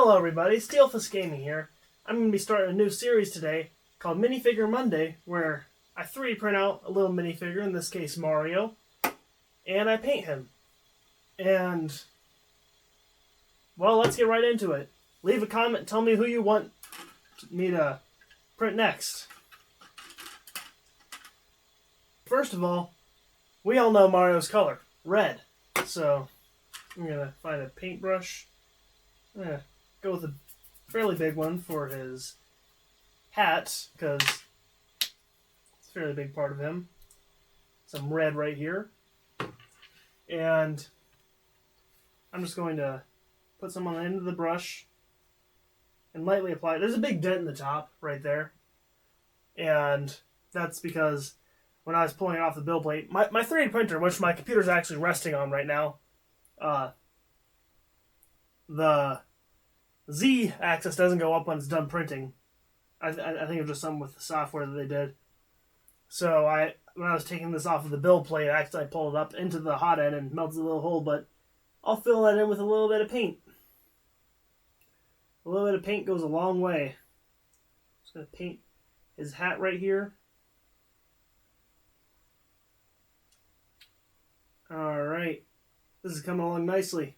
Hello everybody, Steelfist Gaming here. I'm going to be starting a new series today called Minifigure Monday, where I 3D print out a little minifigure, in this case Mario, and I paint him. And, well, let's get right into it. Leave a comment, tell me who you want me to print next. First of all, we all know Mario's color, red. So, I'm going to find a paintbrush. I'm going to go with a fairly big one for his hat, because it's a fairly big part of him. Some red right here. And I'm just going to put some on the end of the brush and lightly apply it. There's a big dent in the top right there. And that's because when I was pulling it off the build plate, my 3D printer, which my computer's actually resting on right now, the Z-axis doesn't go up when it's done printing. I think it was just something with the software that they did. So when I was taking this off of the build plate, I accidentally pulled it up into the hot end and melted a little hole, but I'll fill that in with a little bit of paint. A little bit of paint goes a long way. Just going to paint his hat right here. Alright, this is coming along nicely.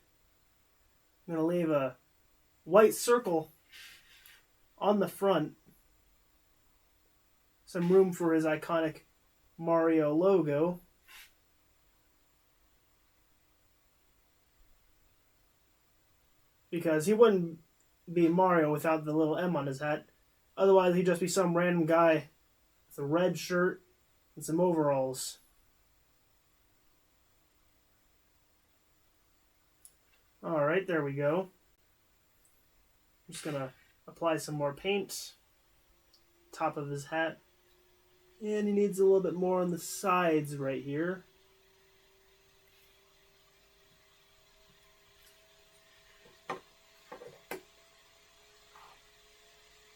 I'm going to leave a white circle on the front. Some room for his iconic Mario logo. Because he wouldn't be Mario without the little M on his hat. Otherwise, he'd just be some random guy with a red shirt and some overalls. Alright, there we go. I'm just going to apply some more paint. Top of his hat. And he needs a little bit more on the sides right here.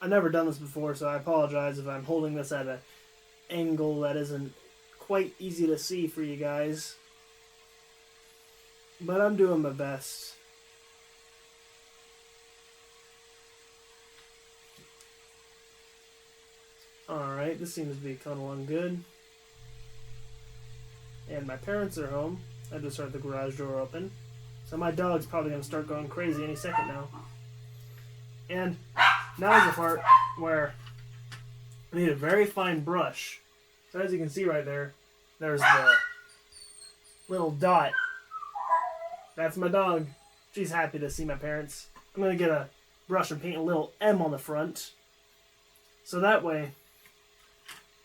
I've never done this before, so I apologize if I'm holding this at an angle that isn't quite easy to see for you guys. But I'm doing my best. Alright, this seems to be coming along good. And my parents are home. I just heard the garage door open. So my dog's probably going to start going crazy any second now. And now is the part where I need a very fine brush. So as you can see right there, there's the little dot. That's my dog. She's happy to see my parents. I'm going to get a brush and paint a little M on the front. So that way,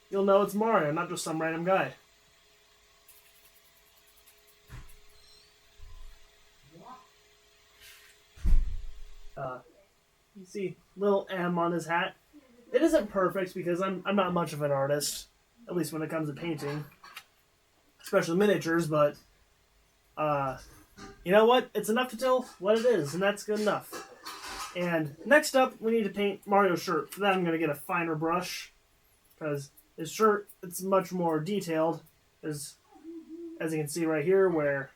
you'll know it's Mario, not just some random guy. You see little M on his hat. It isn't perfect because I'm not much of an artist, at least when it comes to painting, especially miniatures, but you know what? It's enough to tell what it is, and that's good enough. And next up, we need to paint Mario's shirt. For that, I'm going to get a finer brush, because his shirt, it's much more detailed. As you can see right here, where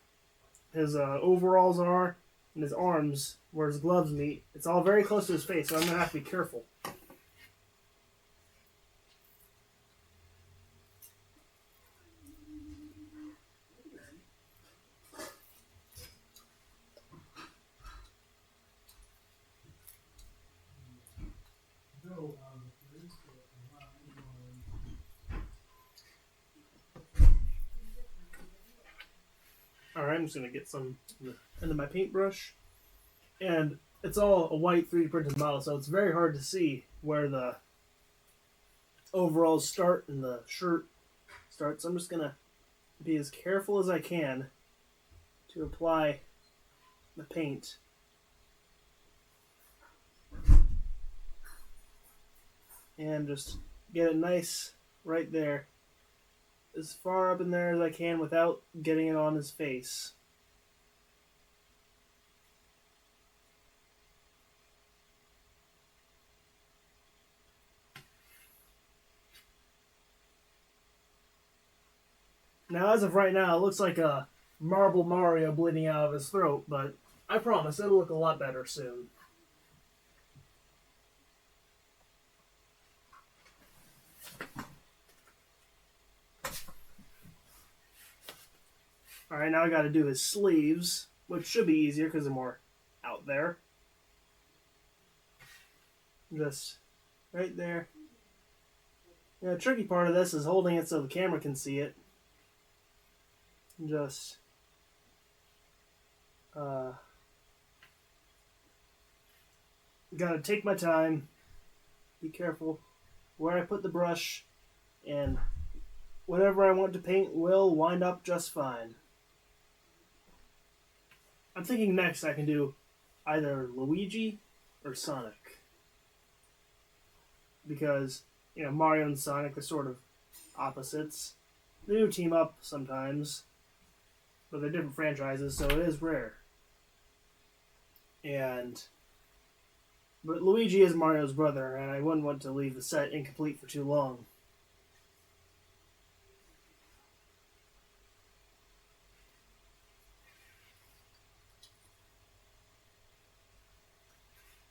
his overalls are, and his arms, where his gloves meet. It's all very close to his face, so I'm going to have to be careful. Alright, I'm just going to get some into my paintbrush. And it's all a white 3D printed model, so it's very hard to see where the overalls start and the shirt starts. So I'm just going to be as careful as I can to apply the paint. And just get it nice right there. As far up in there as I can without getting it on his face. Now, as of right now, it looks like a Marble Mario bleeding out of his throat, but I promise it'll look a lot better soon. Alright, now I gotta do his sleeves, which should be easier because they're more out there. Just right there. The tricky part of this is holding it so the camera can see it. Just gotta take my time, be careful where I put the brush, and whatever I want to paint will wind up just fine. I'm thinking next I can do either Luigi or Sonic. Because, Mario and Sonic are sort of opposites. They do team up sometimes, but they're different franchises, so it is rare. But Luigi is Mario's brother, and I wouldn't want to leave the set incomplete for too long.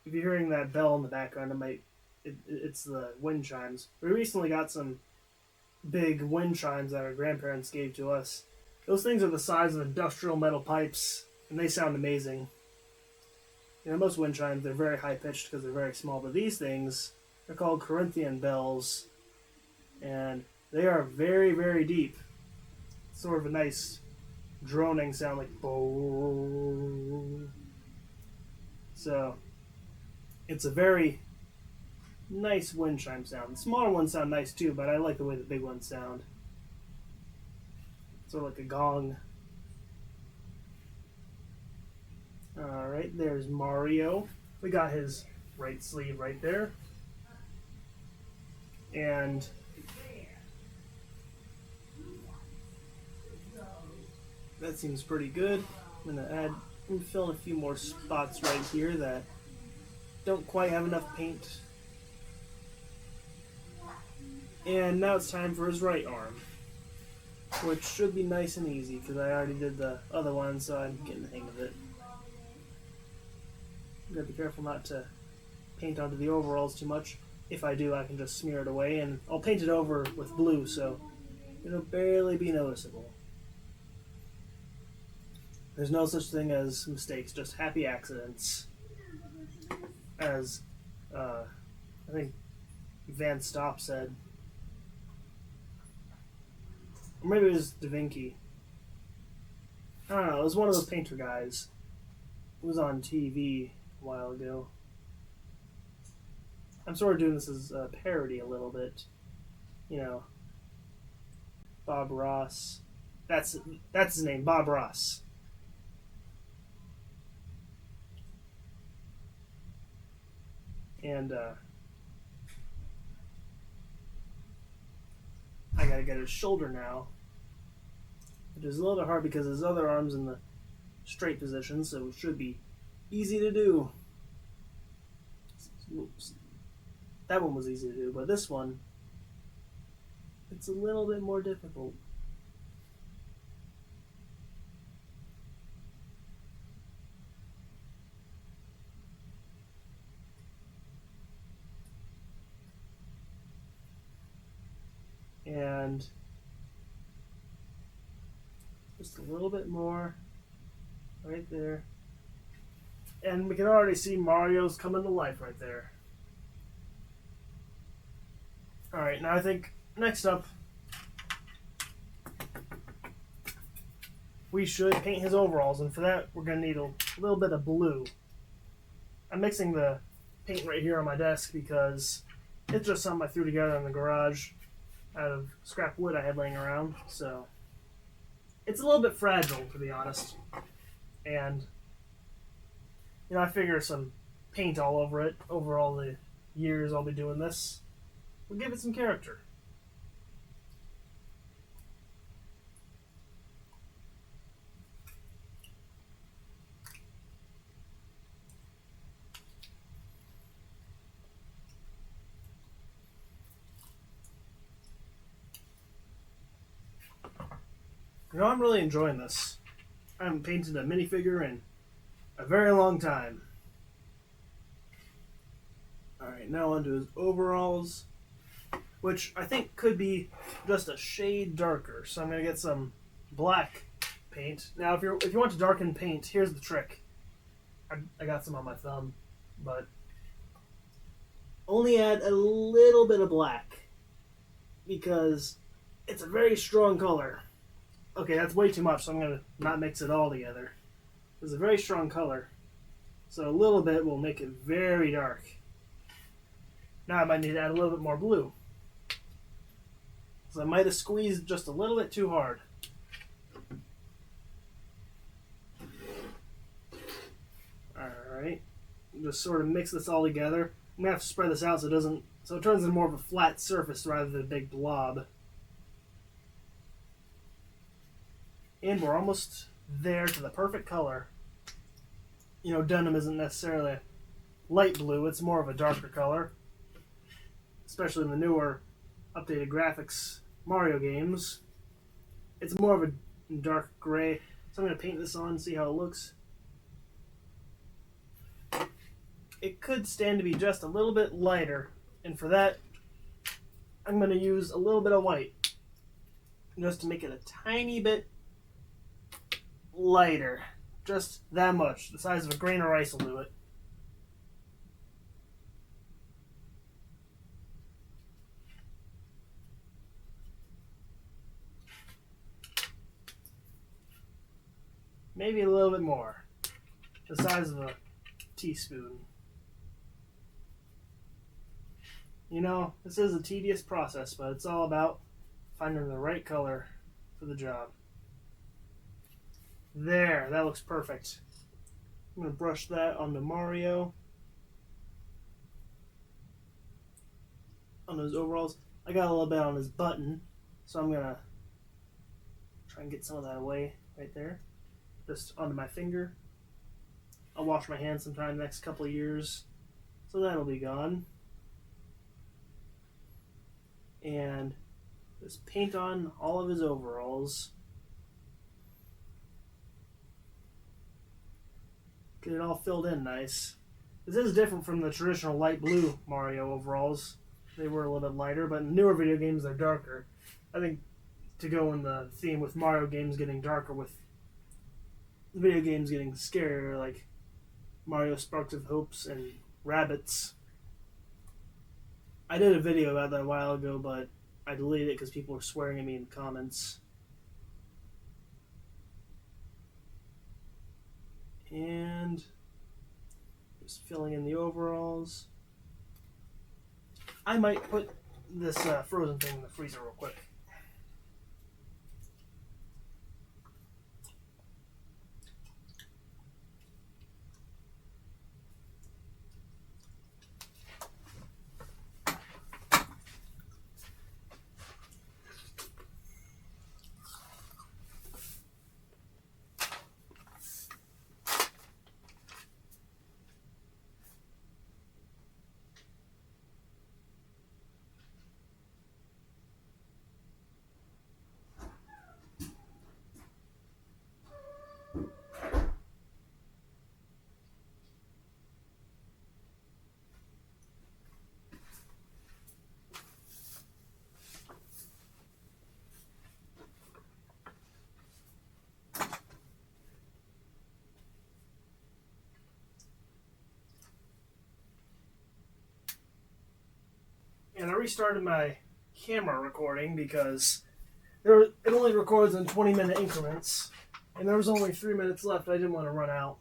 If you're hearing that bell in the background, it's the wind chimes. We recently got some big wind chimes that our grandparents gave to us. Those things are the size of industrial metal pipes, and they sound amazing. Most wind chimes, they're very high-pitched because they're very small, but these things are called Corinthian bells, and they are very, very deep. Sort of a nice droning sound, like boom. So, it's a very nice wind chime sound. The smaller ones sound nice too, but I like the way the big ones sound. Sort of like a gong. Alright, there's Mario. We got his right sleeve right there. And that seems pretty good. I'm fill in a few more spots right here that don't quite have enough paint. And now it's time for his right arm, which should be nice and easy because I already did the other one, so I'm getting the hang of it. You gotta be careful not to paint onto the overalls too much. If I do, I can just smear it away, and I'll paint it over with blue, so it'll barely be noticeable. There's no such thing as mistakes, just happy accidents. As, I think Van Stopp said. Or maybe it was Da Vinci. I don't know, it was one of those painter guys. It was on TV a while ago. I'm sort of doing this as a parody a little bit. Bob Ross. That's his name, Bob Ross. And I gotta get his shoulder now, which is a little bit hard because his other arm's in the straight position, so it should be easy to do. Oops. That one was easy to do, but this one, it's a little bit more difficult. And just a little bit more right there. And we can already see Mario's coming to life right there. Alright, now I think next up we should paint his overalls, and for that we're going to need a little bit of blue. I'm mixing the paint right here on my desk because it's just something I threw together in the garage out of scrap wood I had laying around, so it's a little bit fragile, to be honest. And I figure some paint all over it over all the years I'll be doing this will give it some character. I'm really enjoying this. I haven't painted a minifigure in a very long time. Alright, now onto his overalls, which I think could be just a shade darker. So I'm going to get some black paint. Now, if you want to darken paint, here's the trick. I got some on my thumb, but only add a little bit of black because it's a very strong color. Okay, that's way too much, so I'm going to not mix it all together. It's a very strong color, so a little bit will make it very dark. Now I might need to add a little bit more blue. So I might have squeezed just a little bit too hard. Alright, just sort of mix this all together. I'm going to have to spread this out so it turns into more of a flat surface rather than a big blob. And we're almost there to the perfect color. You know, denim isn't necessarily light blue, it's more of a darker color. Especially in the newer, updated graphics Mario games. It's more of a dark gray. So I'm going to paint this on and see how it looks. It could stand to be just a little bit lighter. And for that, I'm going to use a little bit of white. Just to make it a tiny bit lighter. Just that much. The size of a grain of rice will do it. Maybe a little bit more. The size of a teaspoon. You know, this is a tedious process, but it's all about finding the right color for the job. There, that looks perfect. I'm going to brush that onto Mario. On his overalls. I got a little bit on his button, so I'm going to try and get some of that away right there. Just onto my finger. I'll wash my hands sometime the next couple of years, so that'll be gone. And just paint on all of his overalls. Get it all filled in nice. This is different from the traditional light blue Mario overalls. They were a little bit lighter, but in newer video games they're darker. I think to go in the theme with Mario games getting darker with video games getting scarier, like Mario Sparks of Hopes and Rabbids. I did a video about that a while ago, but I deleted it because people were swearing at me in the comments. And just filling in the overalls. I might put this frozen thing in the freezer real quick. And I restarted my camera recording because it only records in 20-minute increments. And there was only 3 minutes left. I didn't want to run out.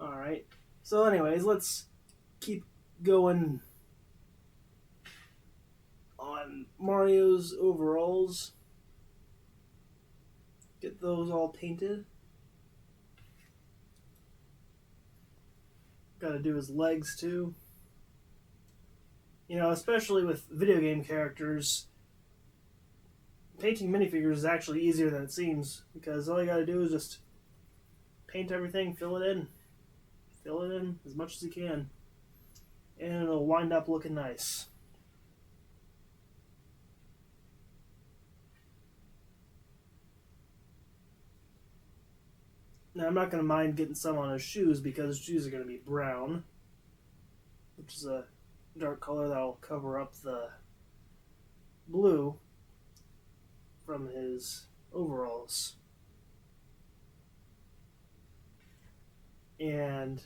Alright. So anyways, let's keep going on Mario's overalls. Get those all painted. Gotta do his legs too. You know, especially with video game characters, painting minifigures is actually easier than it seems, because all you gotta do is just paint everything, fill it in as much as you can, and it'll wind up looking nice. Now I'm not going to mind getting some on his shoes, because his shoes are going to be brown, which is a dark color that will cover up the blue from his overalls. And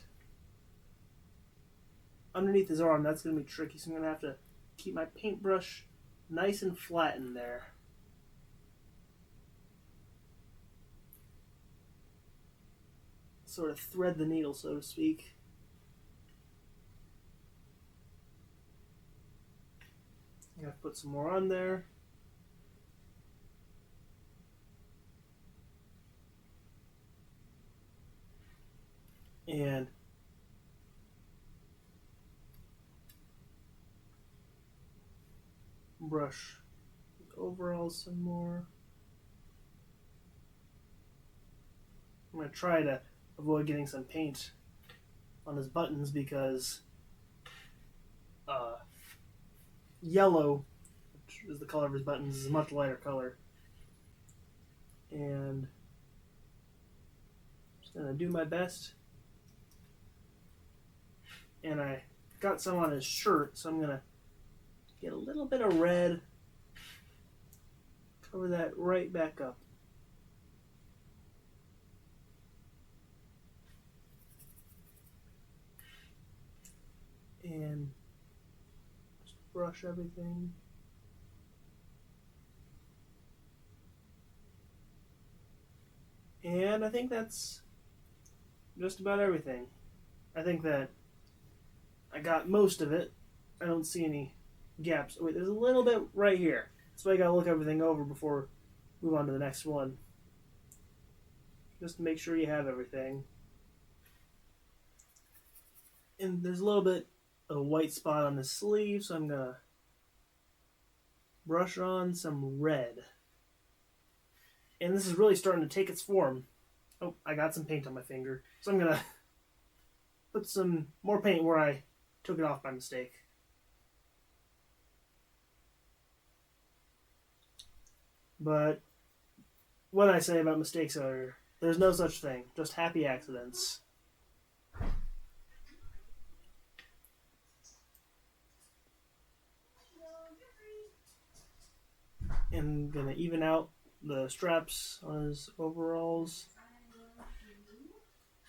underneath his arm, that's going to be tricky, so I'm going to have to keep my paintbrush nice and flat in there. Sort of thread the needle, so to speak. I'm going to put some more on there. And brush the overalls some more. I'm going to try to avoid getting some paint on his buttons because yellow, which is the color of his buttons, is a much lighter color. And I'm just going to do my best. And I got some on his shirt, so I'm going to get a little bit of red, cover that right back up. And just brush everything. And I think that's just about everything. I think that I got most of it. I don't see any gaps. Wait, there's a little bit right here. That's why I gotta look everything over before we move on to the next one. Just to make sure you have everything. And there's a little bit of a white spot on the sleeve, so I'm gonna brush on some red. And this is really starting to take its form. Oh, I got some paint on my finger. So I'm gonna put some more paint where I took it off by mistake. But what I say about mistakes are, there's no such thing, just happy accidents. And I'm gonna even out the straps on his overalls.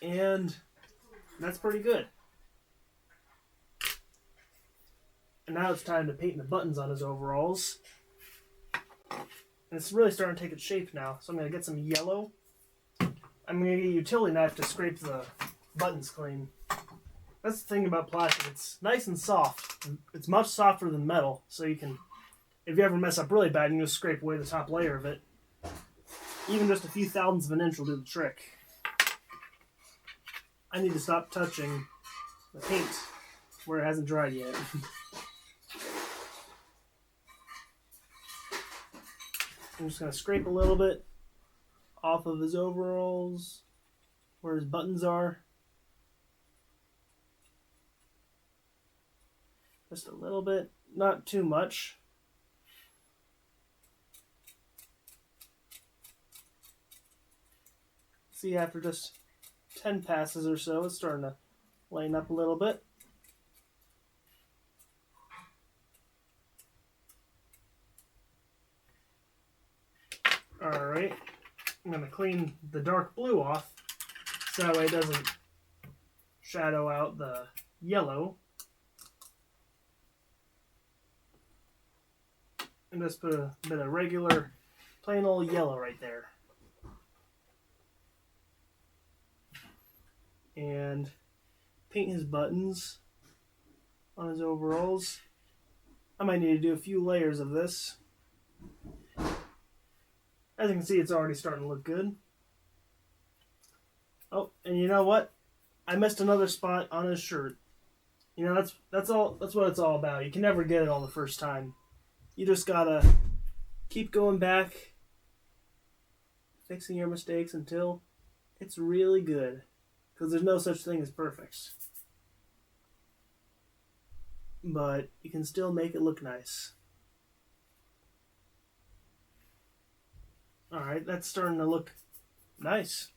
And that's pretty good. And now it's time to paint the buttons on his overalls. And it's really starting to take its shape now. So I'm going to get some yellow. I'm going to get a utility knife to scrape the buttons clean. That's the thing about plastic. It's nice and soft. It's much softer than metal. So you can, if you ever mess up really bad, you can just scrape away the top layer of it. Even just a few thousandths of an inch will do the trick. I need to stop touching the paint where it hasn't dried yet. I'm just going to scrape a little bit off of his overalls where his buttons are. Just a little bit, not too much. See, after just 10 passes or so, it's starting to line up a little bit. Alright, I'm going to clean the dark blue off so that way it doesn't shadow out the yellow. And just put a bit of regular, plain old yellow right there. And paint his buttons on his overalls. I might need to do a few layers of this. As you can see, it's already starting to look good. Oh, and you know what? I missed another spot on his shirt. You know, that's what it's all about. You can never get it all the first time. You just gotta keep going back, fixing your mistakes until it's really good. Because there's no such thing as perfect. But you can still make it look nice. Alright, that's starting to look nice.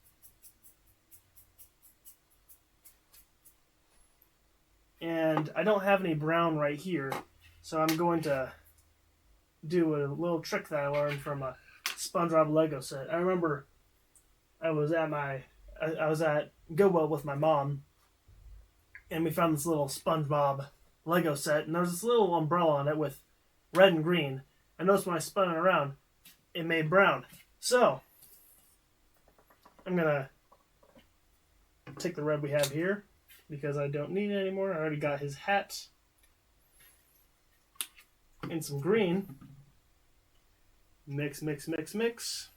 And I don't have any brown right here, so I'm going to do a little trick that I learned from a SpongeBob Lego set. I remember I was at Goodwill with my mom, and we found this little SpongeBob Lego set, and there was this little umbrella on it with red and green. I noticed when I spun it around, it made brown. So, I'm going to take the red we have here, because I don't need it anymore. I already got his hat. And some green. Mix, mix, mix, mix.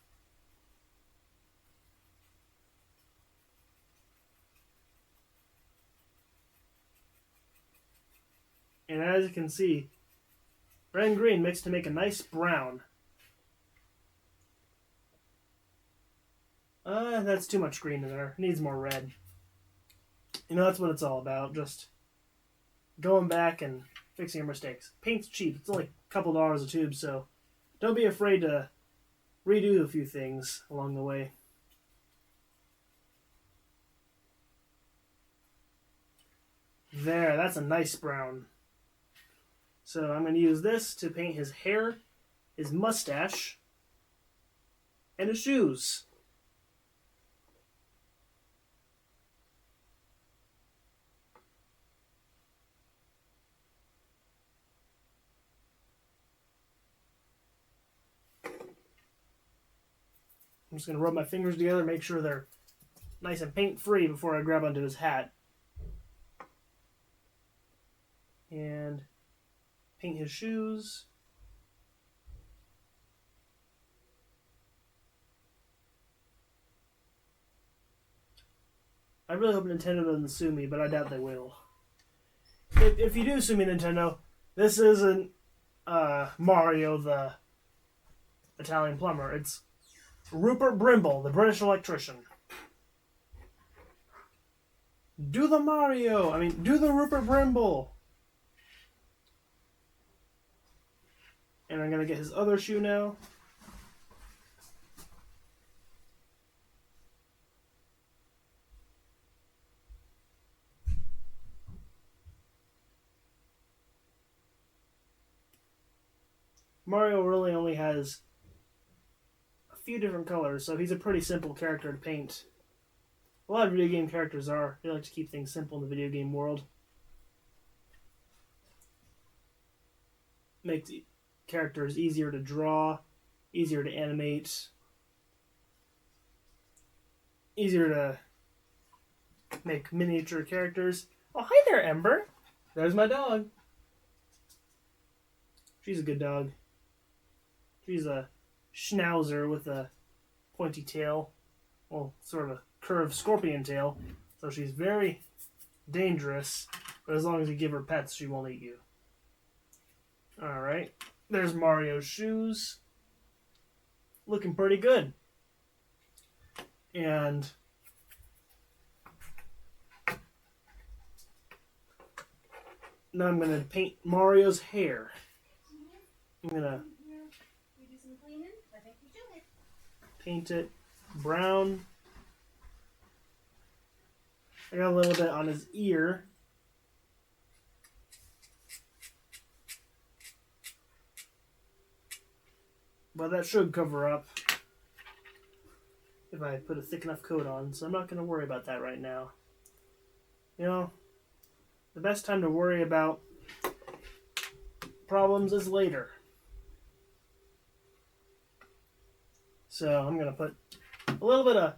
And as you can see, red and green mixed to make a nice brown. That's too much green in there. It needs more red. You know, that's what it's all about. Just going back and fixing your mistakes. Paint's cheap. It's only a couple dollars a tube, so don't be afraid to redo a few things along the way. There, that's a nice brown. So I'm going to use this to paint his hair, his mustache, and his shoes. I'm just going to rub my fingers together, make sure they're nice and paint-free before I grab onto his hat. And paint his shoes. I really hope Nintendo doesn't sue me, but I doubt they will. If you do sue me, Nintendo, this isn't Mario the Italian plumber. It's Rupert Brimble, the British electrician. Do the Mario! Do the Rupert Brimble! And I'm going to get his other shoe now. Mario really only has a few different colors, so he's a pretty simple character to paint. A lot of video game characters are. They like to keep things simple in the video game world. Makes characters easier to draw, easier to animate, easier to make miniature characters. Oh, hi there, Ember. There's my dog. She's a good dog. She's a schnauzer with a pointy tail. Well, sort of a curved scorpion tail. So she's very dangerous, but as long as you give her pets, she won't eat you. Alright. There's Mario's shoes. Looking pretty good. And now I'm going to paint Mario's hair. I'm going to paint it brown. I got a little bit on his ear. But that should cover up if I put a thick enough coat on, so I'm not going to worry about that right now. You know, the best time to worry about problems is later. So I'm going to put a little bit of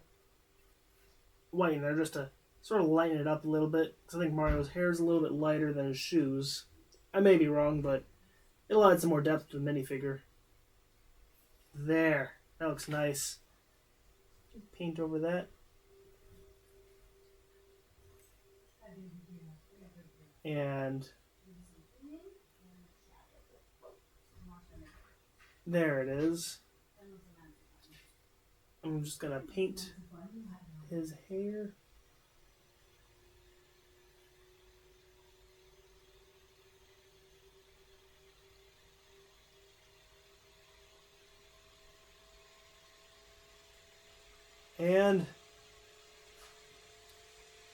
white in there just to sort of lighten it up a little bit, because I think Mario's hair is a little bit lighter than his shoes. I may be wrong, but it'll add some more depth to the minifigure. There. That looks nice. Paint over that. And there it is. I'm just going to paint his hair. And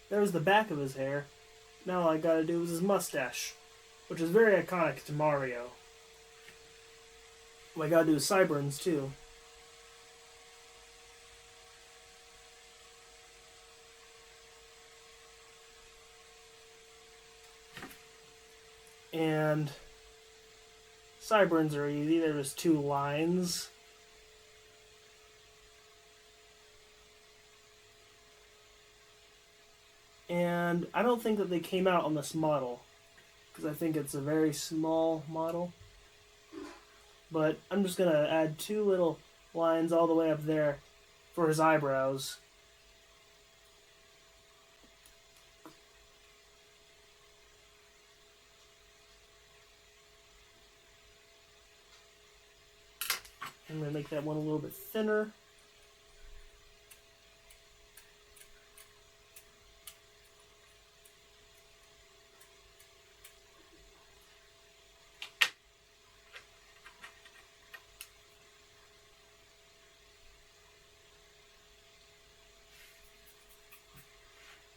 there's the back of his hair. Now all I gotta do is his mustache, which is very iconic to Mario. What I gotta do is sideburns too. And sideburns are easy. They're just 2 lines. And I don't think that they came out on this model, because I think it's a very small model. But I'm just going to add 2 little lines all the way up there for his eyebrows. I'm going to make that one a little bit thinner.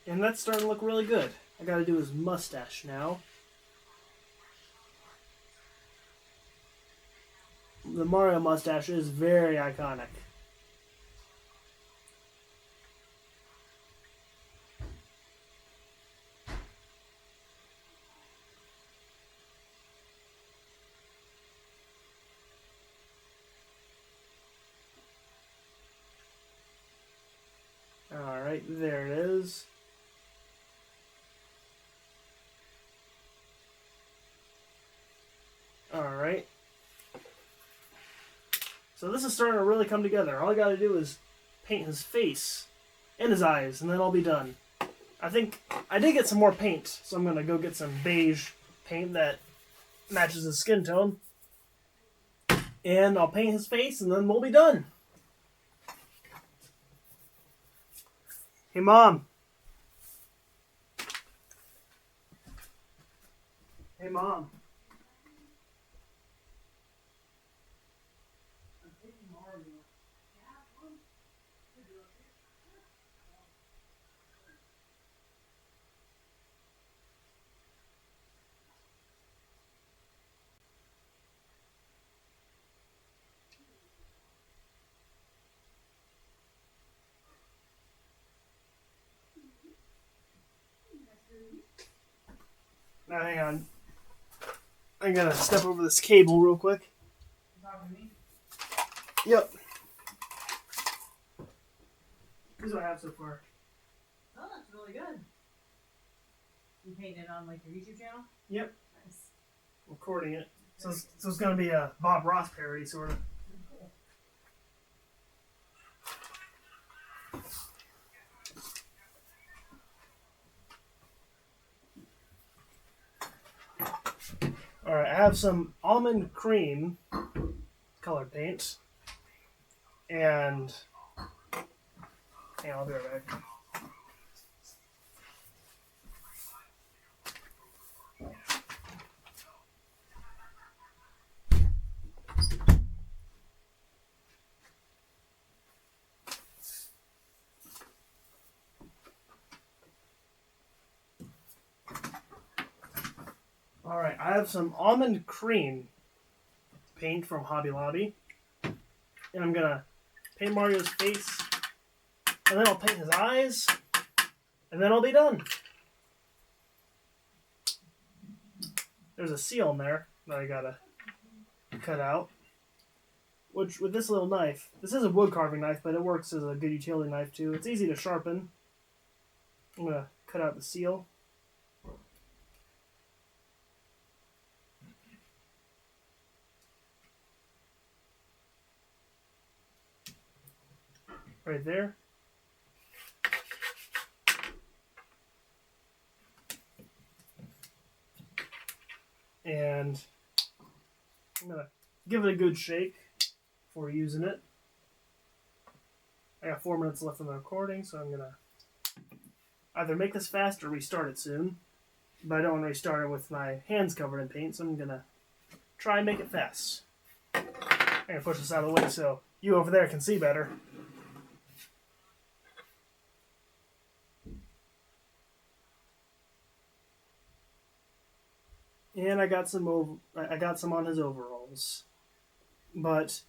And that's starting to look really good. I gotta do his mustache now. The Mario mustache is very iconic. Alright, there it is. Alright. So this is starting to really come together. All I gotta do is paint his face and his eyes, and then I'll be done. I think I did get some more paint, so I'm gonna go get some beige paint that matches his skin tone. And I'll paint his face, and then we'll be done. Hey, Mom. Hey, Mom. I'm taking Mario. Now, hang on. I'm gonna step over this cable real quick. You talking to me? Yep. Here's what I have so far. Oh, that's really good. You painting it on like your YouTube channel? Yep. Nice. Recording it. So it's gonna be a Bob Ross parody, sort of. Cool. Alright, I have some almond cream colored paint. And hang on, I'll be right back. Alright, I have some almond cream paint from Hobby Lobby. And I'm gonna paint Mario's face. And then I'll paint his eyes. And then I'll be done. There's a seal in there that I gotta cut out. Which, with this little knife, this is a wood carving knife, but it works as a good utility knife too. It's easy to sharpen. I'm gonna cut out the seal. Right there. And I'm gonna give it a good shake before using it. I got 4 minutes left in the recording, so I'm gonna either make this fast or restart it soon. But I don't want to restart it with my hands covered in paint, so I'm gonna try and make it fast. I'm gonna push this out of the way so you over there can see better. And I got some on his overalls. But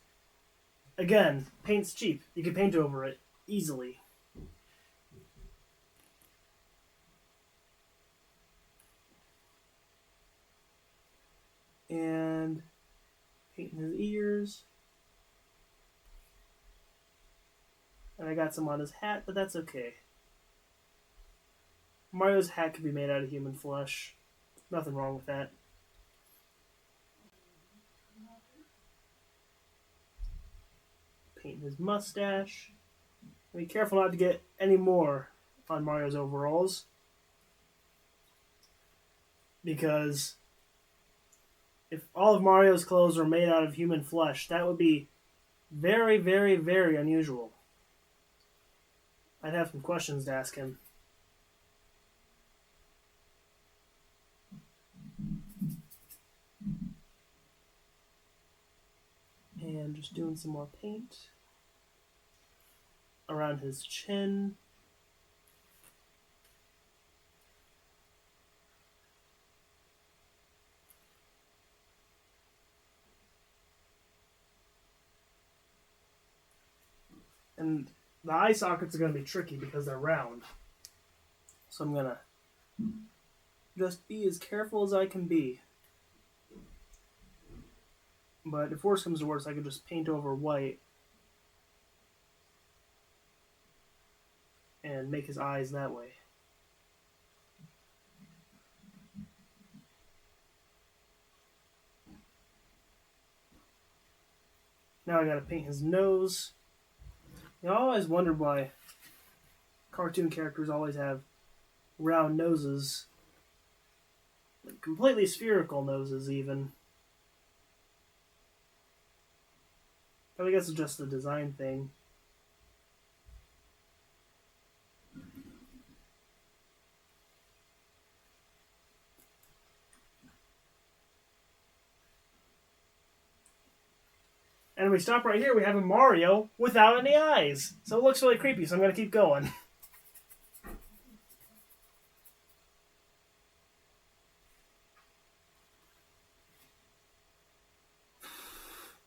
again, paint's cheap. You can paint over it easily. And painting his ears. And I got some on his hat, but that's okay. Mario's hat could be made out of human flesh. Nothing wrong with that. Painting his mustache. Be careful not to get any more on Mario's overalls, because if all of Mario's clothes were made out of human flesh, that would be very, very, very unusual. I'd have some questions to ask him. And just doing some more paint around his chin. And the eye sockets are going to be tricky because they're round. So I'm going to just be as careful as I can be. But if worse comes to worse, I could just paint over white and make his eyes that way. Now I gotta paint his nose. I always wondered why cartoon characters always have round noses. Like completely spherical noses, even. But I guess it's just a design thing. And we stop right here, we have a Mario without any eyes. So it looks really creepy, so I'm going to keep going.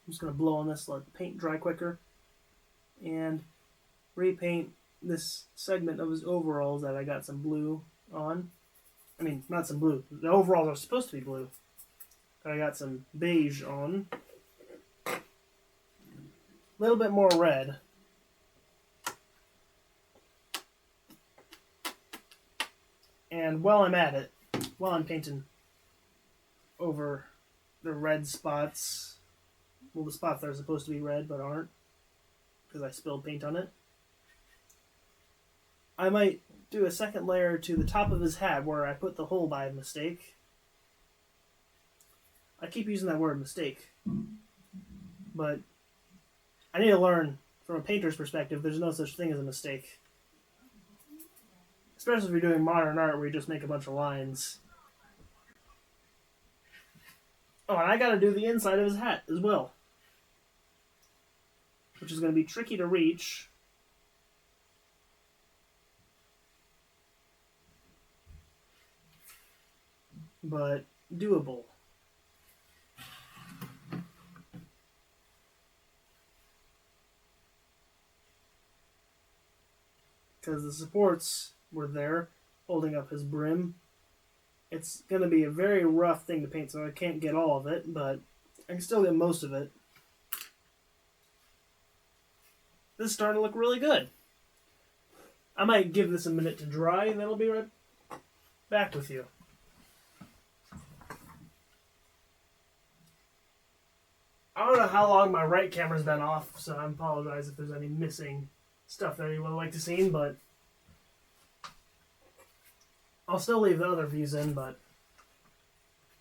I'm just going to blow on this, let the paint dry quicker. And repaint this segment of his overalls that I got some blue on. I mean, not some blue. The overalls are supposed to be blue. But I got some beige on. A little bit more red. And while I'm at it, while I'm painting over the red spots, well, the spots that are supposed to be red but aren't, because I spilled paint on it, I might do a second layer to the top of his hat where I put the hole by mistake. I keep using that word, mistake. But I need to learn, from a painter's perspective, there's no such thing as a mistake. Especially if you're doing modern art where you just make a bunch of lines. Oh, and I gotta do the inside of his hat as well. Which is going to be tricky to reach. But doable. Because the supports were there, holding up his brim. It's going to be a very rough thing to paint, so I can't get all of it, but I can still get most of it. This is starting to look really good. I might give this a minute to dry, and then I'll be right back with you. I don't know how long my right camera's been off, so I apologize if there's any missing stuff that anyone would like to see, but I'll still leave the other views in, but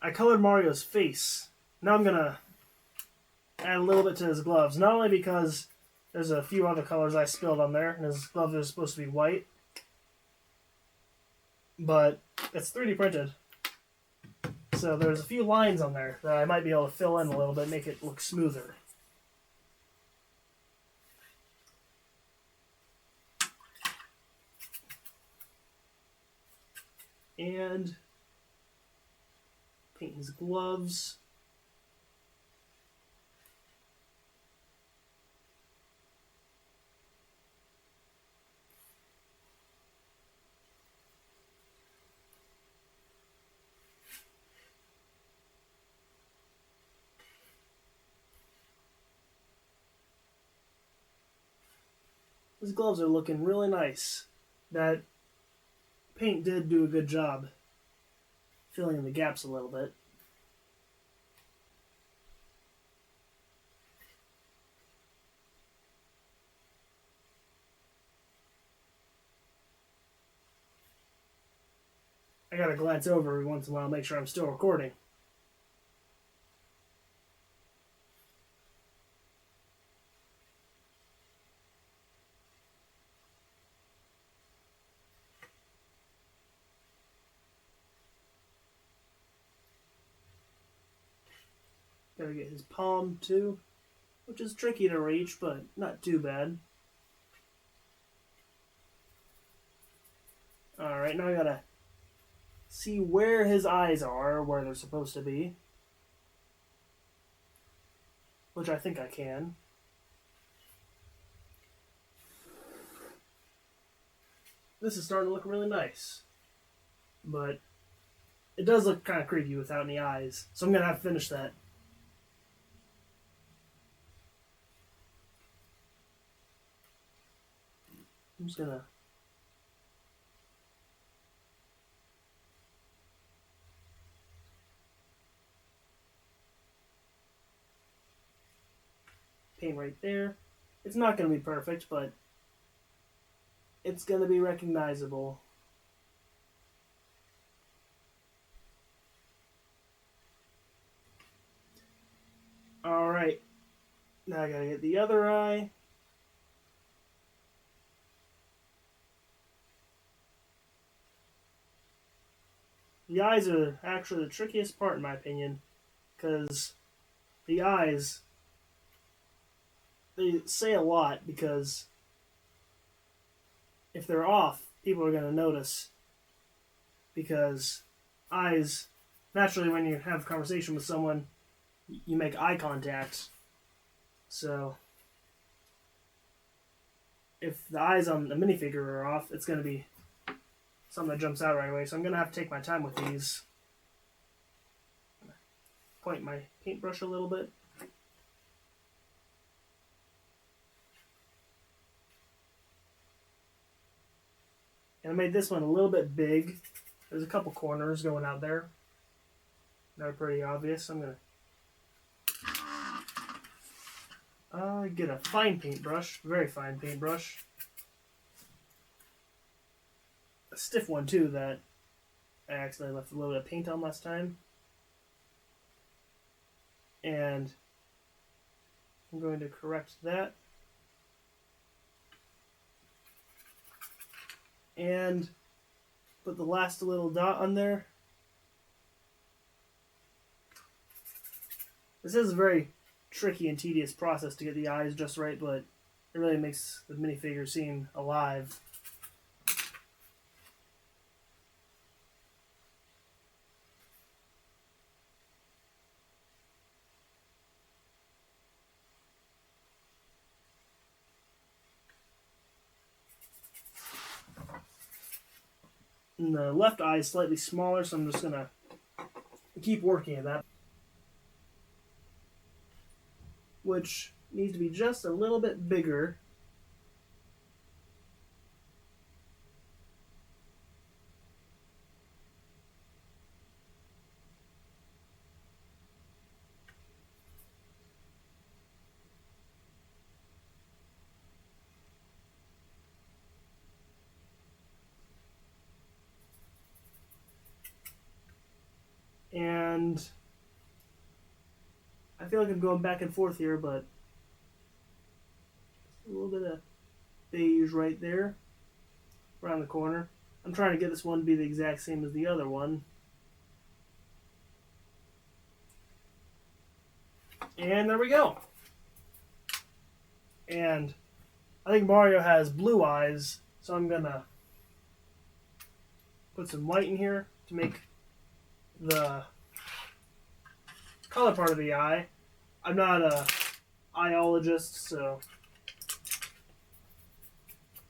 I colored Mario's face. Now I'm going to add a little bit to his gloves, not only because there's a few other colors I spilled on there, and his gloves are supposed to be white, but it's 3D printed. So there's a few lines on there that I might be able to fill in a little bit, make it look smoother. And paint his gloves. His gloves are looking really nice. That paint did do a good job filling in the gaps a little bit. I gotta glance over every once in a while, make sure I'm still recording. Gotta get his palm too, which is tricky to reach, but not too bad. Alright, now I gotta see where his eyes are, where they're supposed to be. Which I think I can. This is starting to look really nice. But it does look kind of creepy without any eyes, so I'm gonna have to finish that. I'm just gonna paint right there. It's not gonna be perfect, but it's gonna be recognizable. Alright, now I gotta get the other eye. The eyes are actually the trickiest part, in my opinion, because the eyes, they say a lot, because if they're off, people are going to notice, because eyes, naturally when you have a conversation with someone, you make eye contact. So if the eyes on the minifigure are off, it's going to be something that jumps out right away. So I'm going to have to take my time with these. Point my paintbrush a little bit. And I made this one a little bit big. There's a couple corners going out there that are pretty obvious. I'm going to get a fine paintbrush, very fine paintbrush. A stiff one too that I accidentally left a little bit of paint on last time. And I'm going to correct that. And put the last little dot on there. This is a very tricky and tedious process to get the eyes just right, but it really makes the minifigure seem alive. And the left eye is slightly smaller, so I'm just going to keep working at that. Which needs to be just a little bit bigger. And I feel like I'm going back and forth here, but a little bit of beige right there, around the corner. I'm trying to get this one to be the exact same as the other one. And there we go. And I think Mario has blue eyes, so I'm gonna put some white in here to make the color part of the eye. I'm not a eyeologist, so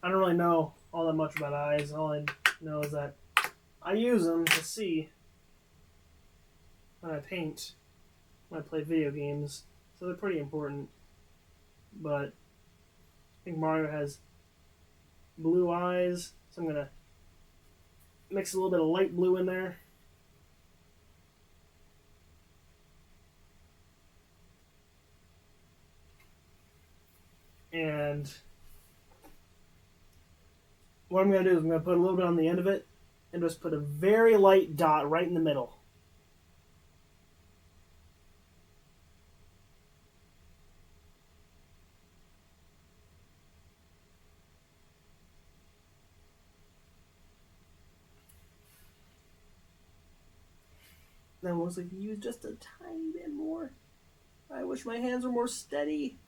I don't really know all that much about eyes. All I know is that I use them to see when I paint, when I play video games, so they're pretty important. But I think Mario has blue eyes. So I'm going to mix a little bit of light blue in there. And what I'm going to do is I'm going to put a little bit on the end of it and just put a very light dot right in the middle. Then once I use just a tiny bit more. I wish my hands were more steady.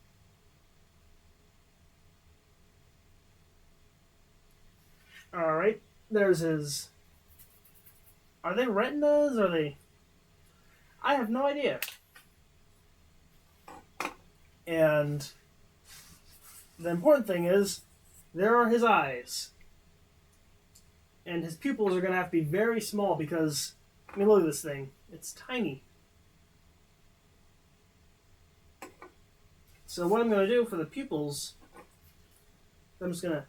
Alright, there's his... Are they retinas? Are they... I have no idea. And the important thing is, there are his eyes. And his pupils are going to have to be very small because, I mean, look at this thing. It's tiny. So what I'm going to do for the pupils, I'm just going to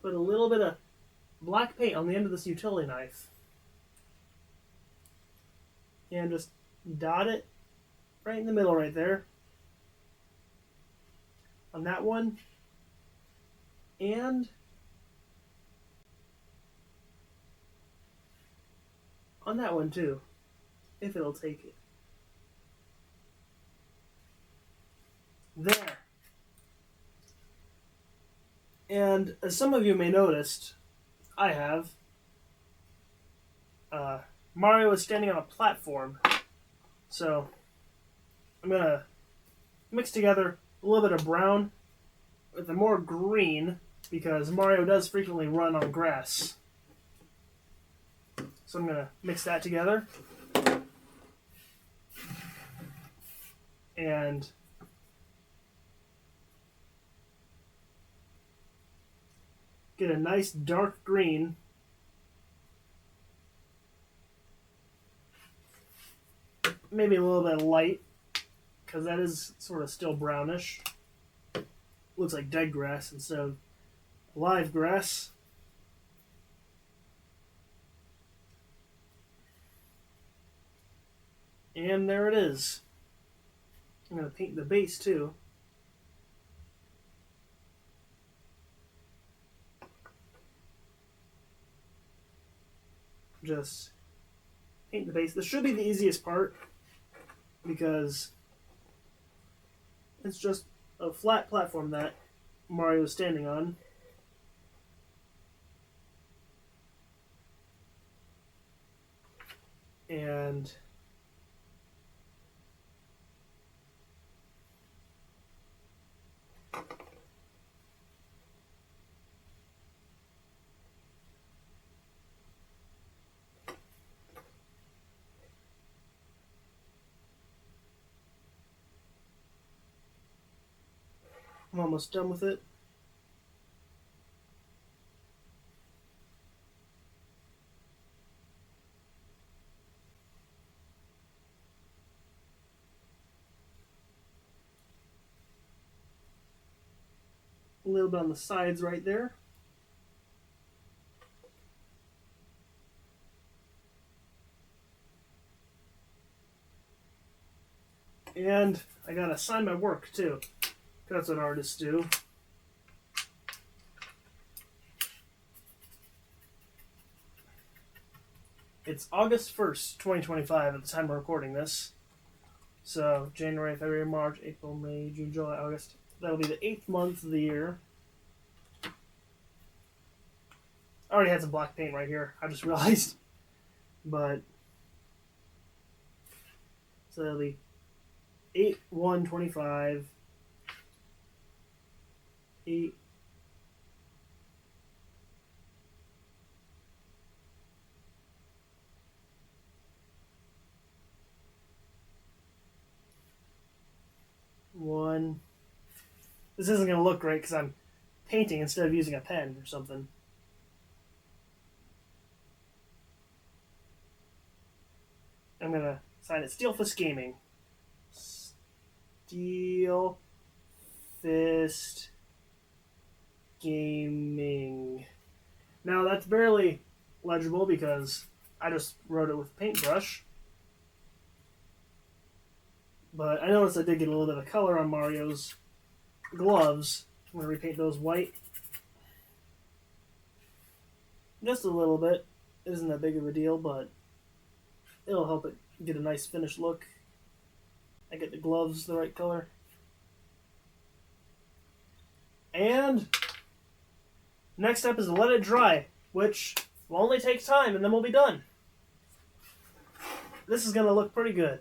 put a little bit of black paint on the end of this utility knife. And just dot it right in the middle right there. On that one. And on that one too. If it'll take it. There. And as some of you may noticed, I have, Mario is standing on a platform. So I'm going to mix together a little bit of brown with a more green because Mario does frequently run on grass. So I'm going to mix that together. And get a nice dark green. Maybe a little bit of light, because that is sort of still brownish. Looks like dead grass instead of live grass. And there it is. I'm going to paint the base too. Just paint the base. This should be the easiest part because it's just a flat platform that Mario is standing on. And I'm almost done with it. A little bit on the sides right there. And I gotta sign my work too. That's what artists do. It's August 1st, 2025 at the time of recording this. So, January, February, March, April, May, June, July, August. That'll be the 8th month of the year. I already had some black paint right here. I just realized. But, so that'll be 8/1/25. 8. One. This isn't going to look great because I'm painting instead of using a pen or something. I'm going to sign it Steel Fist Gaming. Steel Fist Gaming. Now that's barely legible because I just wrote it with a paintbrush. But I noticed I did get a little bit of color on Mario's gloves. I'm going to repaint those white. Just a little bit. Isn't that big of a deal, but it'll help it get a nice finished look. I get the gloves the right color. And next step is to let it dry, which will only take time and then we'll be done. This is going to look pretty good.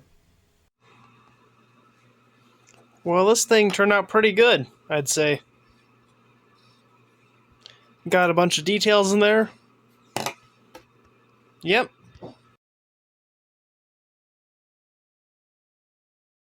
Well, this thing turned out pretty good, I'd say. Got a bunch of details in there. Yep,